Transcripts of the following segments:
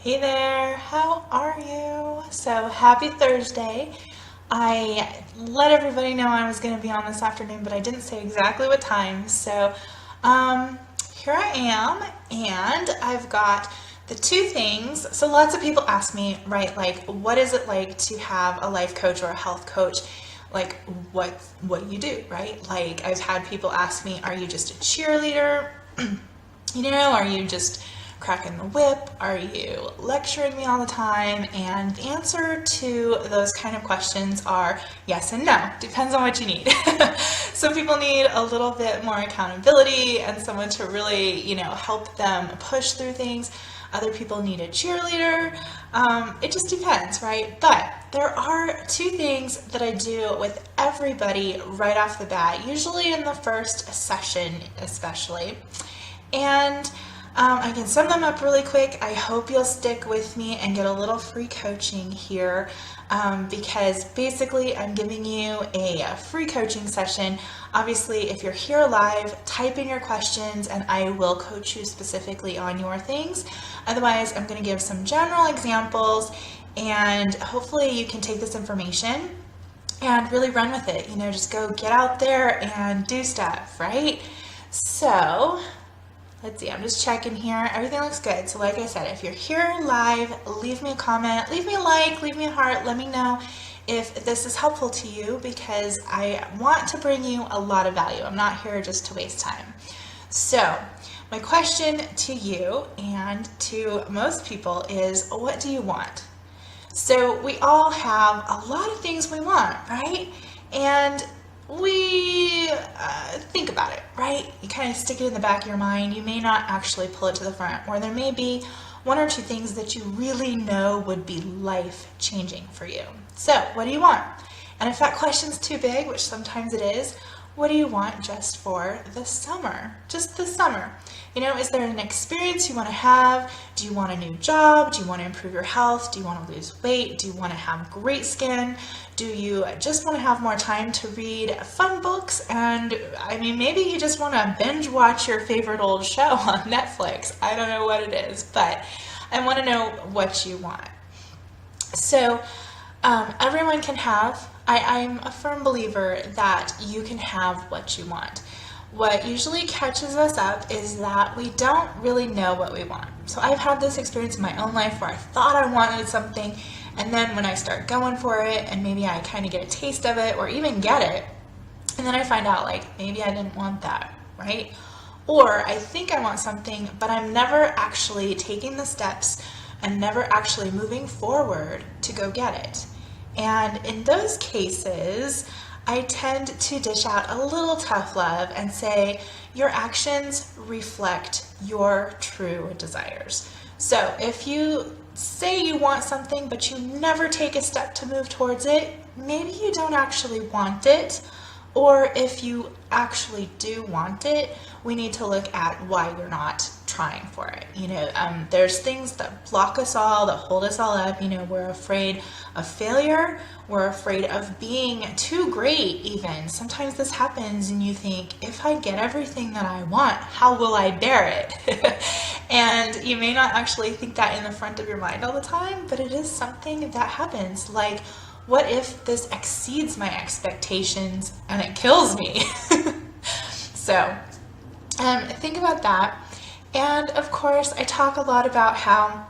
Hey there, how are you? So happy Thursday. I let everybody know I was going to be on this afternoon, but I didn't say exactly what time. So um, here I am, and I've got the two things. So lots of people ask me, right, like, what is it like to have a life coach or a health coach? Like, what you do, right? Like, I've had people ask me, are you just a cheerleader? Are you just cracking the whip? Are you lecturing me all the time? And the answer to those kind of questions are yes and no. Depends on what you need. Some people need a little bit more accountability and someone to really, help them push through things. Other people need a cheerleader. It just depends, right? But there are two things that I do with everybody right off the bat, usually in the first session, especially. And I can sum them up really quick. I hope you'll stick with me and get a little free coaching here because basically I'm giving you a free coaching session. Obviously, if you're here live, type in your questions and I will coach you specifically on your things. Otherwise, I'm going to give some general examples and hopefully you can take this information and really run with it. Just go get out there and do stuff, right? So let's see, I'm just checking here. Everything looks good. So like I said, if you're here live, leave me a comment, leave me a like, leave me a heart. Let me know if this is helpful to you because I want to bring you a lot of value. I'm not here just to waste time. So my question to you and to most people is, what do you want? So we all have a lot of things we want, right? And we think about it, right? You kind of stick it in the back of your mind. You may not actually pull it to the front, or there may be one or two things that you really know would be life changing for you. So what do you want? And if that question's too big, which sometimes it is, what do you want just for the summer? Just the summer. Is there an experience you want to have? Do you want a new job? Do you want to improve your health? Do you want to lose weight? Do you want to have great skin? Do you just want to have more time to read fun books? And maybe you just want to binge watch your favorite old show on Netflix. I don't know what it is, but I want to know what you want. So everyone can have, I'm a firm believer that you can have what you want. What usually catches us up is that we don't really know what we want. So I've had this experience in my own life where I thought I wanted something, and then when I start going for it, and maybe I kind of get a taste of it, or even get it, and then I find out maybe I didn't want that, right? Or I think I want something, but I'm never actually taking the steps and never actually moving forward to go get it. And in those cases, I tend to dish out a little tough love and say, your actions reflect your true desires. So if you say you want something, but you never take a step to move towards it, maybe you don't actually want it. Or if you actually do want it, we need to look at why you're not trying for it. There's things that block us all, that hold us all up. We're afraid of failure. We're afraid of being too great even. Sometimes this happens and you think, if I get everything that I want, how will I bear it? And you may not actually think that in the front of your mind all the time, but it is something that happens. Like, what if this exceeds my expectations and it kills me? So think about that. And of course, I talk a lot about how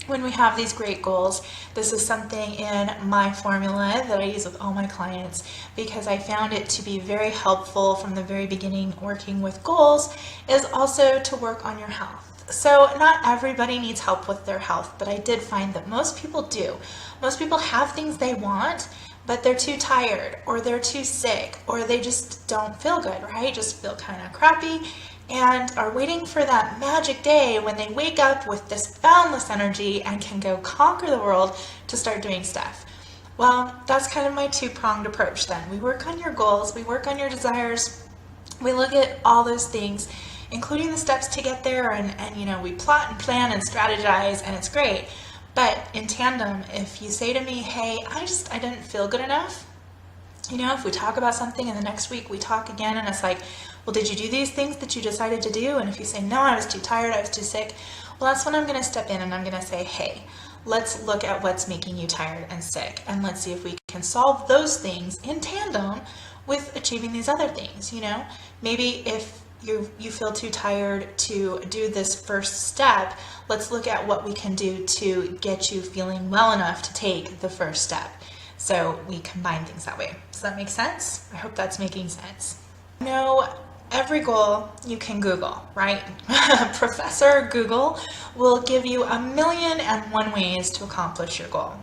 when we have these great goals, this is something in my formula that I use with all my clients because I found it to be very helpful from the very beginning working with goals is also to work on your health. So not everybody needs help with their health, but I did find that most people do. Most people have things they want, but they're too tired or they're too sick or they just don't feel good, right? Just feel kind of crappy and are waiting for that magic day when they wake up with this boundless energy and can go conquer the world to start doing stuff. Well, that's kind of my two-pronged approach then. We work on your goals, we work on your desires, we look at all those things, including the steps to get there, and we plot and plan and strategize, and it's great. But in tandem, if you say to me, hey, I didn't feel good enough, if we talk about something and the next week we talk again and it's like, well, did you do these things that you decided to do? And if you say, no, I was too tired, I was too sick, Well, that's when I'm going to step in and I'm going to say, hey, let's look at what's making you tired and sick, and let's see if we can solve those things in tandem with achieving these other things. Maybe if you feel too tired to do this first step, let's look at what we can do to get you feeling well enough to take the first step. So we combine things that way. Does that make sense? I hope that's making sense. Every goal you can Google, right? Professor Google will give you 1,000,001 ways to accomplish your goal.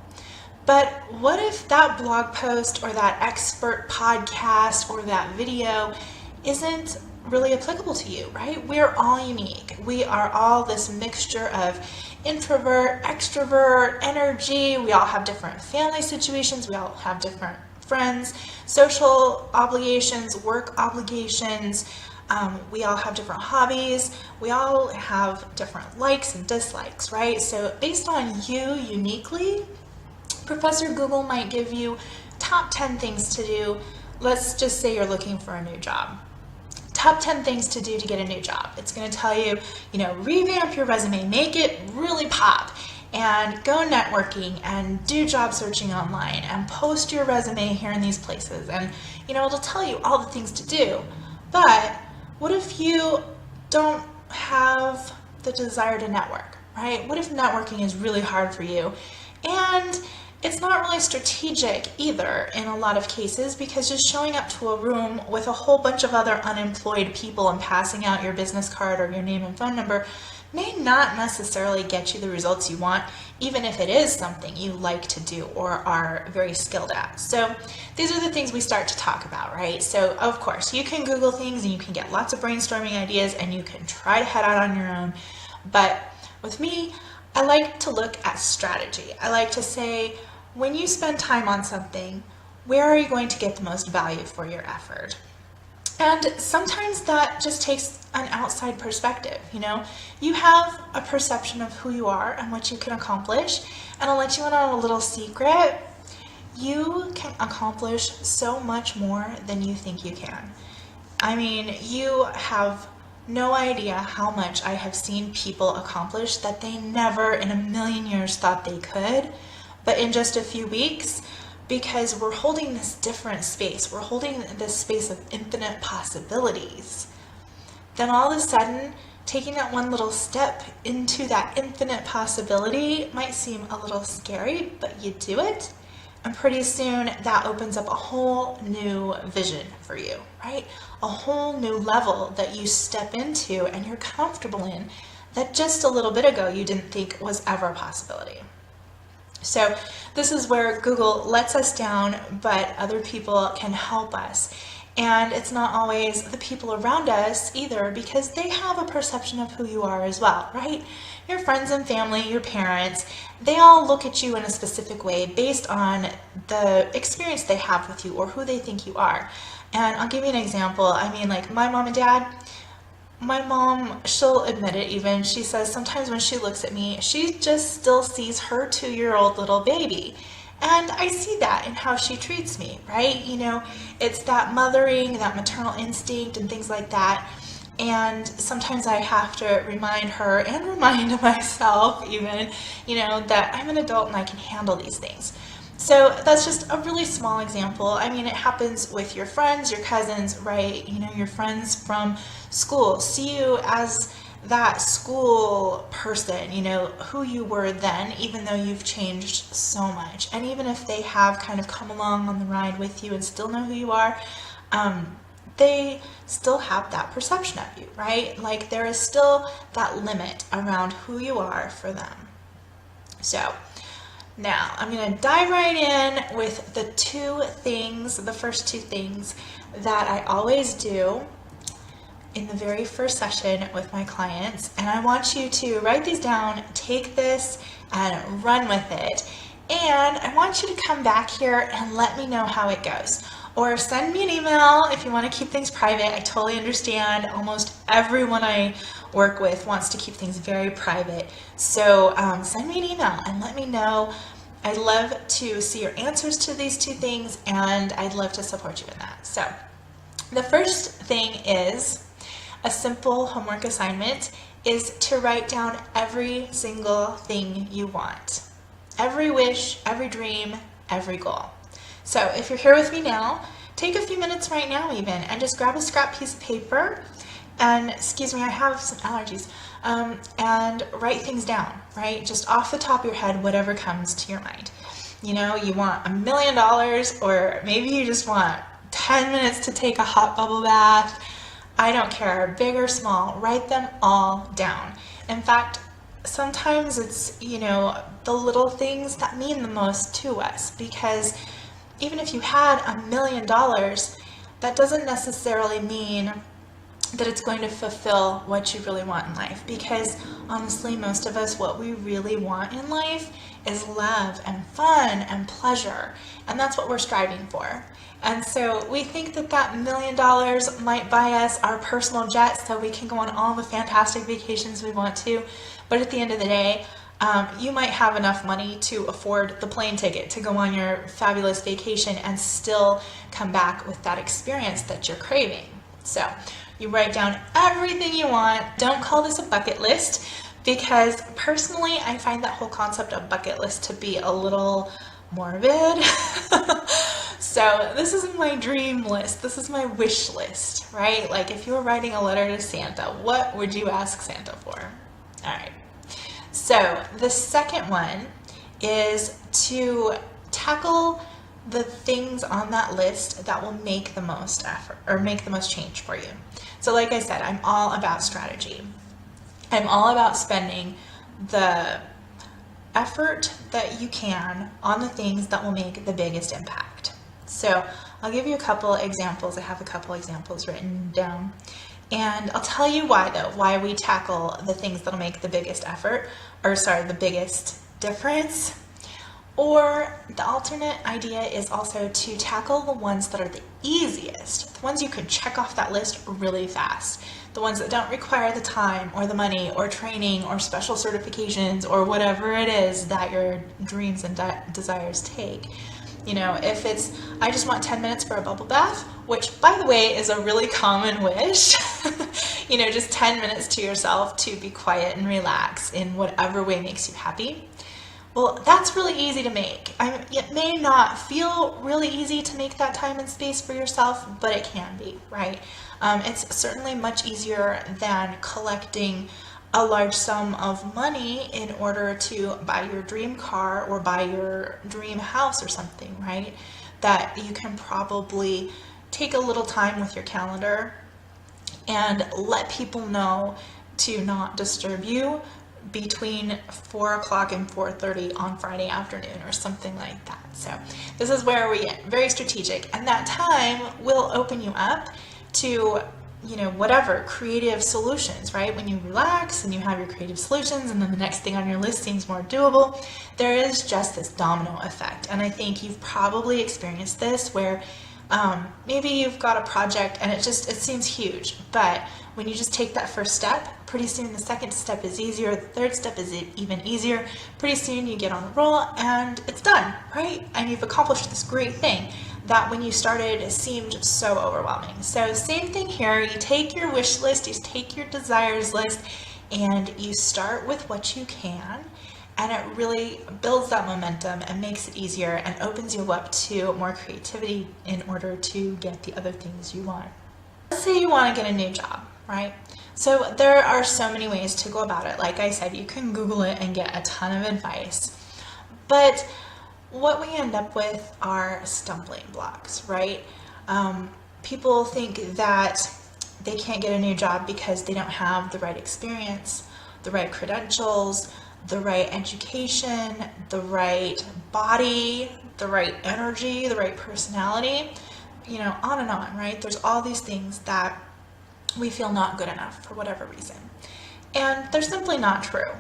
But what if that blog post or that expert podcast or that video isn't really applicable to you, right? We're all unique. We are all this mixture of introvert, extrovert, energy. We all have different family situations. We all have different friends, social obligations, work obligations. We all have different hobbies. We all have different likes and dislikes, right? So based on you uniquely, Professor Google might give you top 10 things to do. Let's just say you're looking for a new job. Top 10 things to do to get a new job. It's going to tell you, revamp your resume, make it really pop, and go networking and do job searching online and post your resume here in these places. And, it'll tell you all the things to do. But what if you don't have the desire to network, right? What if networking is really hard for you? And it's not really strategic either in a lot of cases, because just showing up to a room with a whole bunch of other unemployed people and passing out your business card or your name and phone number may not necessarily get you the results you want, even if it is something you like to do or are very skilled at. So these are the things we start to talk about, right? So of course, you can Google things and you can get lots of brainstorming ideas and you can try to head out on your own. But with me, I like to look at strategy. I like to say, when you spend time on something, where are you going to get the most value for your effort? And sometimes that just takes an outside perspective. You have a perception of who you are and what you can accomplish. And I'll let you in on a little secret. You can accomplish so much more than you think you can. I mean, you have no idea how much I have seen people accomplish that they never in a million years thought they could, but in just a few weeks, because we're holding this different space, we're holding this space of infinite possibilities, then all of a sudden, taking that one little step into that infinite possibility might seem a little scary, but you do it, and pretty soon that opens up a whole new vision for you, right? A whole new level that you step into and you're comfortable in that just a little bit ago you didn't think was ever a possibility. So this is where Google lets us down, but other people can help us. And it's not always the people around us either, because they have a perception of who you are as well, right? Your friends and family, your parents, they all look at you in a specific way based on the experience they have with you or who they think you are. And I'll give you an example. I mean, like my mom and dad, my mom, she'll admit it even, she says sometimes when she looks at me, she just still sees her 2-year-old little baby. And I see that in how she treats me, right? It's that mothering, that maternal instinct and things like that. And sometimes I have to remind her and remind myself even, that I'm an adult and I can handle these things. So that's just a really small example. I mean, it happens with your friends, your cousins, right? Your friends from school see you as that school person, who you were then, even though you've changed so much. And even if they have kind of come along on the ride with you and still know who you are, they still have that perception of you, right? Like there is still that limit around who you are for them. So now I'm going to dive right in with the first two things that I always do in the very first session with my clients. And I want you to write these down, take this and run with it. And I want you to come back here and let me know how it goes. Or send me an email if you want to keep things private. I totally understand. Almost everyone I work with wants to keep things very private. So send me an email and let me know. I'd love to see your answers to these two things, and I'd love to support you in that. So the first thing is a simple homework assignment is to write down every single thing you want. Every wish, every dream, every goal. So if you're here with me now, take a few minutes right now even and just grab a scrap piece of paper and, excuse me, I have some allergies, and write things down, right? Just off the top of your head, whatever comes to your mind. You know, you want $1 million, or maybe you just want 10 minutes to take a hot bubble bath. I don't care, big or small, write them all down. In fact, sometimes it's, you know, the little things that mean the most to us, because even if you had $1 million, that doesn't necessarily mean that it's going to fulfill what you really want in life, because honestly, most of us, what we really want in life is love and fun and pleasure, and that's what we're striving for. And so we think that that $1 million might buy us our personal jet so we can go on all the fantastic vacations we want to, but at the end of the day, you might have enough money to afford the plane ticket to go on your fabulous vacation and still come back with that experience that you're craving. So you write down everything you want. Don't call this a bucket list, because personally I find that whole concept of bucket list to be a little morbid. So this isn't my dream list, this is my wish list, right? Like if you were writing a letter to Santa, what would you ask Santa for? All right. So the second one is to tackle the things on that list that will make the most effort or make the most change for you. So like I said, I'm all about strategy. I'm all about spending the effort that you can on the things that will make the biggest impact. So I'll give you a couple examples. I have a couple examples written down. And I'll tell you why though, why we tackle the things that'll make the biggest effort, or sorry, the biggest difference. Or the alternate idea is also to tackle the ones that are the easiest, the ones you can check off that list really fast, the ones that don't require the time or the money or training or special certifications or whatever it is that your dreams and desires take. You know, if it's, I just want 10 minutes for a bubble bath, which by the way is a really common wish, you know, just 10 minutes to yourself to be quiet and relax in whatever way makes you happy. Well, that's really easy to make. It may not feel really easy to make that time and space for yourself, but it can be, right? It's certainly much easier than collecting a large sum of money in order to buy your dream car or buy your dream house or something, right? That you can probably take a little time with your calendar and let people know to not disturb you between 4 o'clock and 4:30 on Friday afternoon or something like that. So this is where we get very strategic, and that time will open you up to, you know, whatever creative solutions, right? When you relax and you have your creative solutions and then the next thing on your list seems more doable, there is just this domino effect. And I think you've probably experienced this where maybe you've got a project and it seems huge, but when you just take that first step, pretty soon the second step is easier, the third step is even easier. Pretty soon you get on a roll and it's done, right? And you've accomplished this great thing that when you started seemed so overwhelming. So same thing here, you take your wish list, you take your desires list, and you start with what you can, and it really builds that momentum and makes it easier and opens you up to more creativity in order to get the other things you want. Let's say you want to get a new job, right? So there are so many ways to go about it. Like I said, you can Google it and get a ton of advice, but what we end up with are stumbling blocks, right? People think that they can't get a new job because they don't have the right experience, the right credentials, the right education, the right body, the right energy, the right personality, you know, on and on, right? There's all these things that we feel not good enough for whatever reason. And they're simply not true.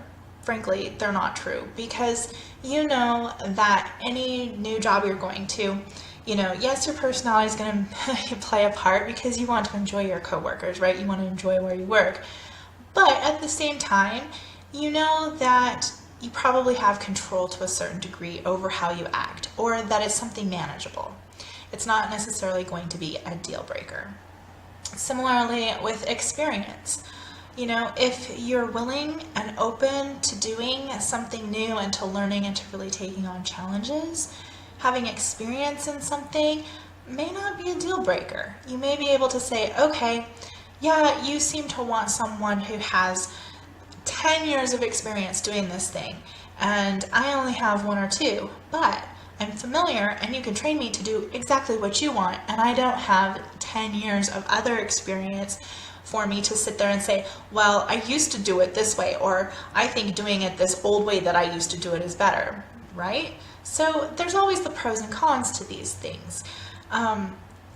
Frankly, they're not true, because you know that any new job you're going to, you know, yes, your personality is going to play a part because you want to enjoy your coworkers, right? You want to enjoy where you work. But at the same time, you know that you probably have control to a certain degree over how you act, or that it's something manageable. It's not necessarily going to be a deal breaker. Similarly with experience. If you're willing and open to doing something new and to learning and to really taking on challenges, having experience in something may not be a deal breaker. You may be able to say, okay, yeah, you seem to want someone who has 10 years of experience doing this thing, and I only have 1 or 2, but I'm familiar and you can train me to do exactly what you want, and I don't have 10 years of other experience for me to sit there and say, well, I used to do it this way, or I think doing it this old way that I used to do it is better, right? So there's always the pros and cons to these things.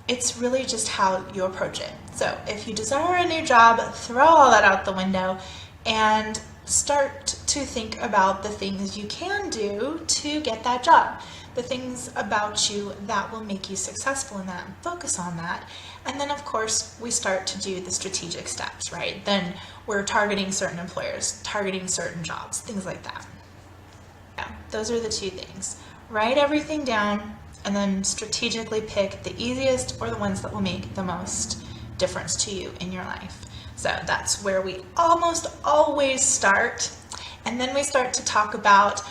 It's really just how you approach it. So if you desire a new job, throw all that out the window and start to think about the things you can do to get that job, the things about you that will make you successful in that, and focus on that. And then of course we start to do the strategic steps, right? Then we're targeting certain employers, targeting certain jobs, things like that. Yeah, those are the 2 things. Write everything down and then strategically pick the easiest or the ones that will make the most difference to you in your life. So that's where we almost always start. And then we start to talk about,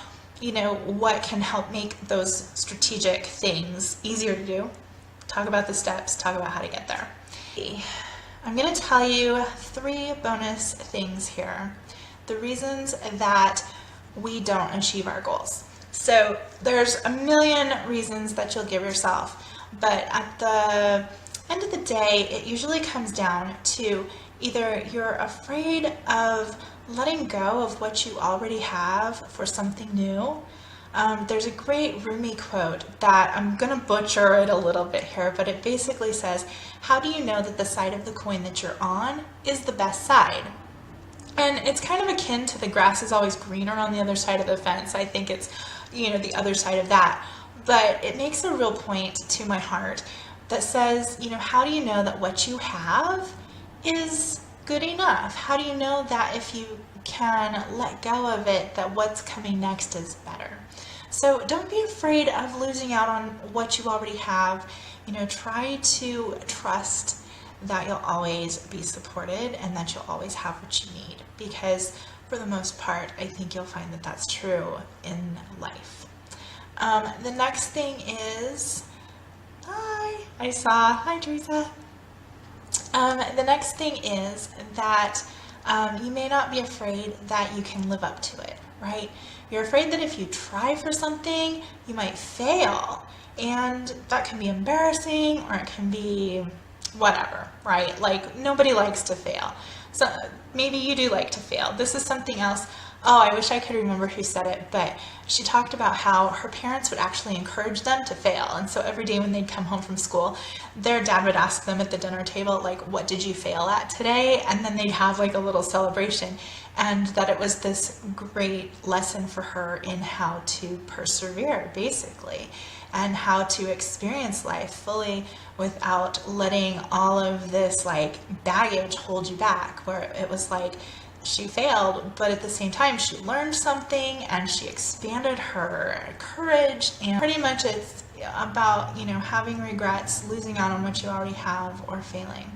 what can help make those strategic things easier to do. Talk about the steps, talk about how to get there. I'm going to tell you 3 bonus things here. The reasons that we don't achieve our goals. So there's a million reasons that you'll give yourself, but at the end of the day, it usually comes down to either you're afraid of letting go of what you already have for something new. There's a great Rumi quote that I'm going to butcher it a little bit here, but it basically says, how do you know that the side of the coin that you're on is the best side? And it's kind of akin to the grass is always greener on the other side of the fence. I think it's, the other side of that. But it makes a real point to my heart that says, how do you know that what you have is good enough? How do you know that if you can let go of it, that what's coming next is better? So don't be afraid of losing out on what you already have. Try to trust that you'll always be supported and that you'll always have what you need, because for the most part, I think you'll find that that's true in life. The next thing is, hi Teresa. The next thing is that you may not be afraid that you can live up to it, right? You're afraid that if you try for something, you might fail, and that can be embarrassing, or it can be whatever, right? Like, nobody likes to fail. So maybe you do like to fail. This is something else. Oh, I wish I could remember who said it, but she talked about how her parents would actually encourage them to fail. And so every day when they'd come home from school, their dad would ask them at the dinner table, like, what did you fail at today? And then they'd have like a little celebration. And that it was this great lesson for her in how to persevere, basically, and how to experience life fully without letting all of this like baggage hold you back, where it was like she failed, but at the same time she learned something and she expanded her courage. And pretty much it's about, having regrets, losing out on what you already have, or failing.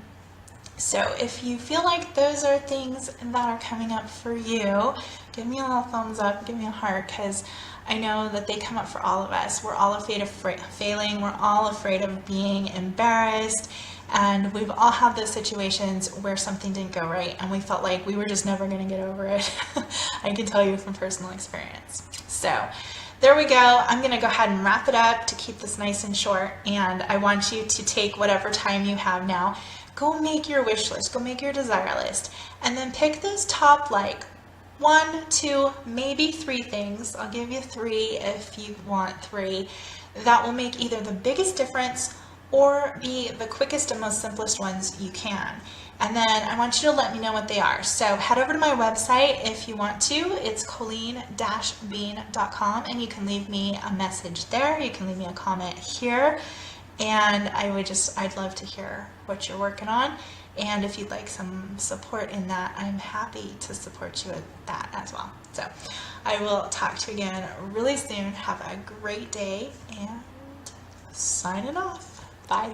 So if you feel like those are things that are coming up for you, give me a little thumbs up, give me a heart, because I know that they come up for all of us. We're all afraid of failing. We're all afraid of being embarrassed. And we've all had those situations where something didn't go right and we felt like we were just never going to get over it. I can tell you from personal experience. So there we go. I'm going to go ahead and wrap it up to keep this nice and short. And I want you to take whatever time you have now. Go make your wish list. Go make your desire list. And then pick those top 1, 2, maybe 3 things. I'll give you 3 if you want 3. That will make either the biggest difference or be the quickest and most simplest ones you can. And then I want you to let me know what they are. So head over to my website if you want to. It's colleen-bean.com, and you can leave me a message there. You can leave me a comment here. And I'd love to hear what you're working on. And if you'd like some support in that, I'm happy to support you with that as well. So I will talk to you again really soon. Have a great day, and signing off. Bye.